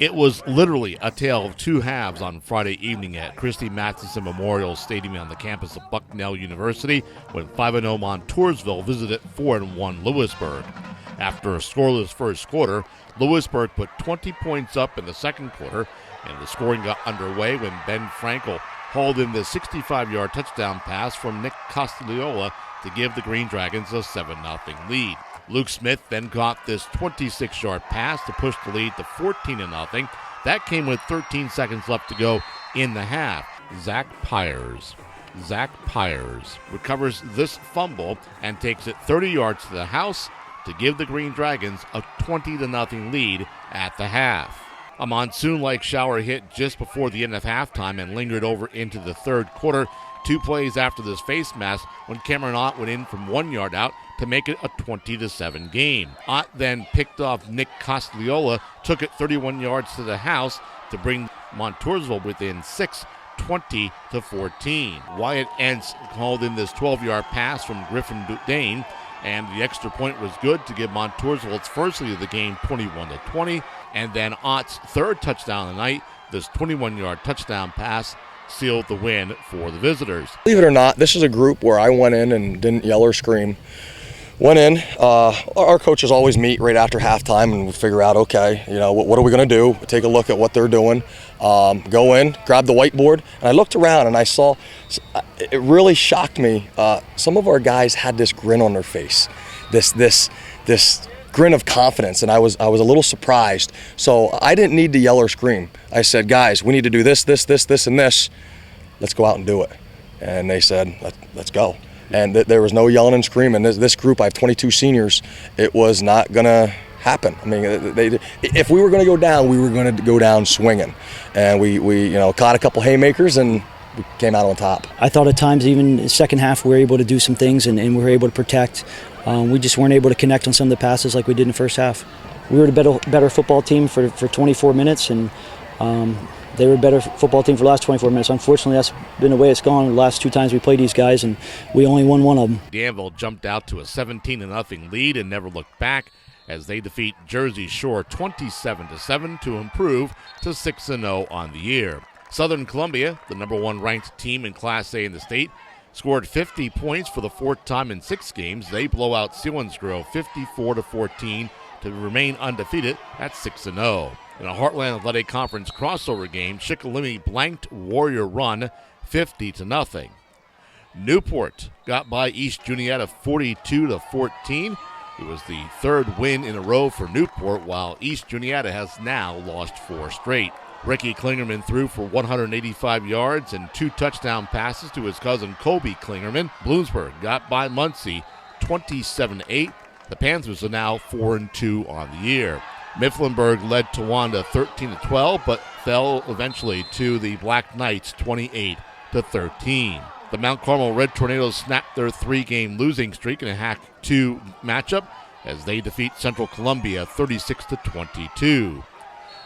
It was literally a tale of two halves on Friday evening at Christy Matheson Memorial Stadium on the campus of Bucknell University when 5-0 Montoursville visited 4-1 Lewisburg. After a scoreless first quarter, Lewisburg put 20 points up in the second quarter, and the scoring got underway when Ben Frankel hauled in the 65-yard touchdown pass from Nick Costagliola to give the Green Dragons a 7-0 lead. Luke Smith then caught this 26-yard pass to push the lead to 14-0. That came with 13 seconds left to go in the half. Zach Pyers recovers this fumble and takes it 30 yards to the house to give the Green Dragons a 20-0 lead at the half. A monsoon-like shower hit just before the end of halftime and lingered over into the third quarter. 2 plays after this face mask when Cameron Ott went in from 1 yard out to make it a 20-7 game. Ott then picked off Nick Costagliola, took it 31 yards to the house to bring Montoursville within 6, 20-14. Wyatt Entz called in this 12-yard pass from Griffin Dane, and the extra point was good to give Montoursville its first lead of the game, 21-20. And then Ott's third touchdown of the night, this 21-yard touchdown pass, sealed the win for the visitors. Believe it or not, this is a group where I went in and didn't yell or scream. Went in, our coaches always meet right after halftime and we figure out, okay, what are we going to do? Take a look at what they're doing. Go in, grab the whiteboard, and I looked around and I saw, it really shocked me. Some of our guys had this grin on their face, this grin of confidence, and I was a little surprised. So I didn't need to yell or scream. I said, guys, we need to do this, and this. Let's go out and do it. And they said, let's go. And there was no yelling and screaming. This group, I have 22 seniors, it was not going to happen. I mean, if we were going to go down, we were going to go down swinging. And we caught a couple haymakers and we came out on top. I thought at times, even the second half, we were able to do some things and we were able to protect. We just weren't able to connect on some of the passes like we did in the first half. We were the better football team for 24 minutes, and they were a better football team for the last 24 minutes. Unfortunately, that's been the way it's gone the last 2 times we played these guys, and we only won one of them. Danville jumped out to a 17-0 lead and never looked back as they defeat Jersey Shore 27-7 to improve to 6-0 on the year. Southern Columbia, the number 1 ranked team in Class A in the state, scored 50 points for the 4th time in 6 games. They blow out Selinsgrove 54-14 to remain undefeated at 6-0. In a Heartland Athletic Conference crossover game, Shikellamy blanked Warrior Run 50-0. Newport got by East Juniata 42-14. It was the 3rd win in a row for Newport, while East Juniata has now lost 4 straight. Ricky Klingerman threw for 185 yards and 2 touchdown passes to his cousin Kobe Klingerman. Bloomsburg got by Muncie 27-8. The Panthers are now 4-2 on the year. Mifflinburg led Towanda 13-12, but fell eventually to the Black Knights 28-13. The Mount Carmel Red Tornadoes snapped their 3-game losing streak in a Hack 2 matchup as they defeat Central Columbia 36-22.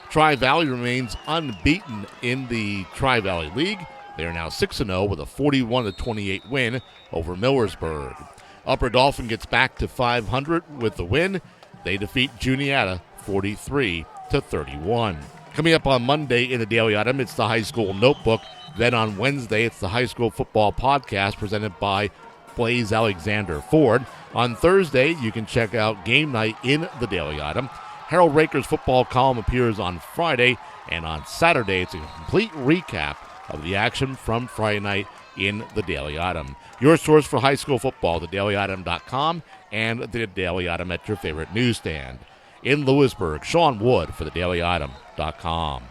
Tri-Valley remains unbeaten in the Tri-Valley League. They are now 6-0 with a 41-28 win over Millersburg. Upper Dauphin gets back to 500 with the win. They defeat Juniata 43-31. Coming up on Monday in the Daily Item, it's the High School Notebook. Then on Wednesday, it's the High School Football Podcast presented by Blaze Alexander Ford. On Thursday, you can check out Game Night in the Daily Item. Harold Raker's football column appears on Friday, and on Saturday, it's a complete recap of the action from Friday night in the Daily Item. Your source for high school football, thedailyitem.com, and the Daily Item at your favorite newsstand. In Lewisburg, Shawn Wood for thedailyitem.com.